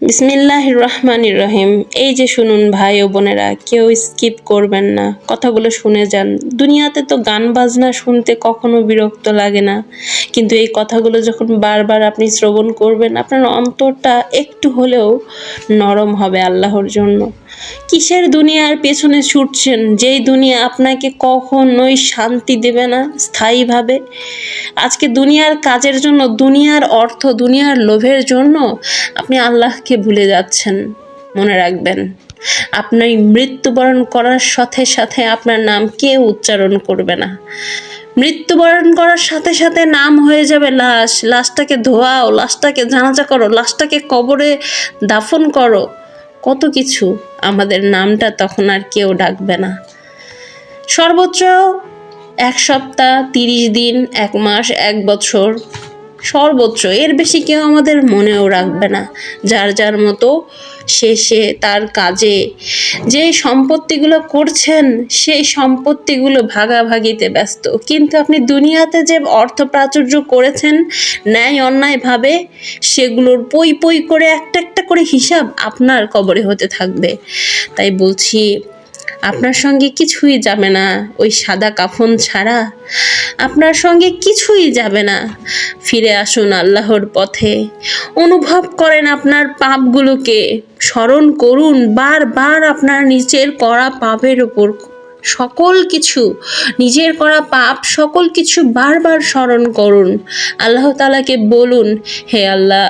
বিসমিল্লাহির রহমানির রহিম। এই যে শুনুন ভাই ও বোনেরা, কেউ স্কিপ করবেন না, কথাগুলো শুনে যান। দুনিয়াতে তো গান বাজনা শুনতে কখনো বিরক্ত লাগে না, কিন্তু এই কথাগুলো যখন বারবার আপনি শ্রবণ করবেন, আপনার অন্তরটা একটু হলেও নরম হবে আল্লাহর জন্য। কিসের দুনিয়ার পেছনে ছুটছেন, যেই দুনিয়া আপনাকে কখনোই শান্তি দেবে না স্থায়ীভাবে? আজকে দুনিয়ার কাজের জন্য, দুনিয়ার অর্থ, দুনিয়ার লোভের জন্য আপনি আল্লাহকে ভুলে যাচ্ছেন। মনে রাখবেন, আপনি মৃত্যুবরণ করার সাথে সাথে আপনার নাম কেউ উচ্চারণ করবে না। মৃত্যুবরণ করার সাথে সাথে নাম হয়ে যাবে লাশ। লাশটাকে ধোয়াও, লাশটাকে জানাজা করো, লাশটাকে কবরে দাফন করো, কত কিছু। আমাদের নামটা তখন আর কেউ ডাকবে না। সর্বোচ্চ 1 সপ্তাহ, 30 দিন, 1 মাস, 1 বছর, সর্বোচ্চ। এর বেশি কেউ আমাদের মনেও রাখবে না। যার যার মতো সে তার কাজে যে সম্পত্তিগুলো করছেন, সেই সম্পত্তিগুলো ভাগাভাগিতে ব্যস্ত। কিন্তু আপনি দুনিয়াতে যে অর্থ প্রাচুর্য করেছেন ন্যায় অন্যায়ভাবে, সেগুলোর পই পই করে একটা একটা করে হিসাব আপনার কবরে হতে থাকবে। তাই বলছি, আপনার সঙ্গে কিছুই যাবে না ওই সাদা কাফন ছাড়া। আপনার সঙ্গে কিছুই যাবে না। ফিরে আসুন আল্লাহর পথে। অনুভব করেন আপনার পাপগুলোকে, স্মরণ করুন বারবার আপনার নিচের করা পাপের ওপর সকল কিছু, নিজের করা পাপ সকল কিছু বারবার স্মরণ করুন। আল্লাহ তাআলাকে বলুন, হে আল্লাহ,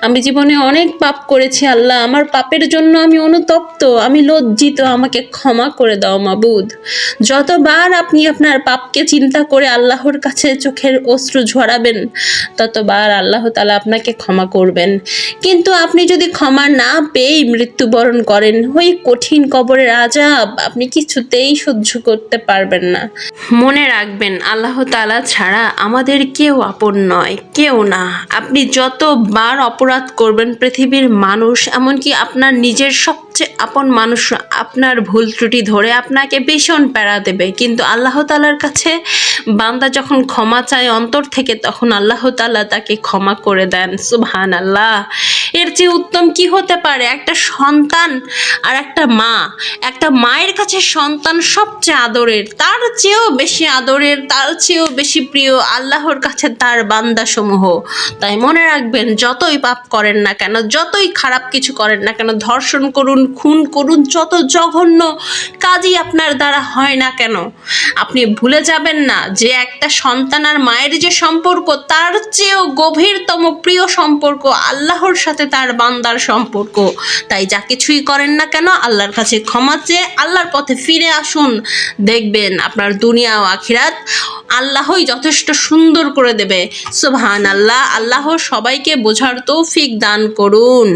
আমি জীবনে অনেক পাপ করেছি আল্লাহ, আমার পাপের জন্য আমি অনুতপ্ত, আমি লজ্জিত, আমাকে ক্ষমা করে দাও মাবুদ। যতবার আপনি আপনার পাপকে চিন্তা করে আল্লাহর কাছে চোখের অশ্রু ঝরাবেন, ততবার আল্লাহ তাআলা আপনাকে ক্ষমা করবেন। কিন্তু আপনি যদি ক্ষমা না পেয়েই মৃত্যুবরণ করেন, ওই কঠিন কবরের আযাব আপনি কিছুতেই সহ্য করতে পারবেন না। মনে রাখবেন, আল্লাহ তাআলা ছাড়া আমাদের কেউ আপন নয়, কেউ না। আপনি যতবার অপরাধ করবেন, পৃথিবীর মানুষ, এমনকি আপনার নিজের সবচেয়ে আপন মানুষ, আপনার ভুল ত্রুটি ধরে আপনাকে ভীষণ প্যারা দেবে। কিন্তু আল্লাহ তাআলার কাছে বান্দা যখন ক্ষমা চায় অন্তর থেকে, তখন আল্লাহ তাআলা তাকে ক্ষমা করে দেন। সুবহানাল্লাহ। এর চেয়ে উত্তম কি হতে পারে? একটা সন্তান আর একটা মা, একটা মায়ের কাছে সন্তান সবচেয়ে আদরের, তার চেয়েও বেশি আদরের, তার চেয়েও বেশি প্রিয় আল্লাহর কাছে তার বান্দাসমূহ। তাই মনে রাখবেন, যতই পাপ করেন না কেন, যতই খারাপ কিছু করেন না কেন, ধর্ষণ করুন, খুন করুন, যত জঘন্য কাজই আপনার দ্বারা হয় না কেন, আপনি ভুলে যাবেন না যে একটা সন্তান আর মায়ের যে সম্পর্ক, তার চেয়েও গভীরতম প্রিয় সম্পর্ক আল্লাহর সাথে তার বান্দার সম্পর্ক। তাই যা কিছুই করেন না কেন, আল্লাহর কাছে ক্ষমা চেয়ে আল্লাহর পথে ফিরে আসুন। দেখবেন আপনার দুনিয়া ও আখিরাত আল্লাহই যথেষ্ট সুন্দর করে দেবে। সুবহানাল্লাহ। আল্লাহ সবাইকে বোঝার তৌফিক দান করুন।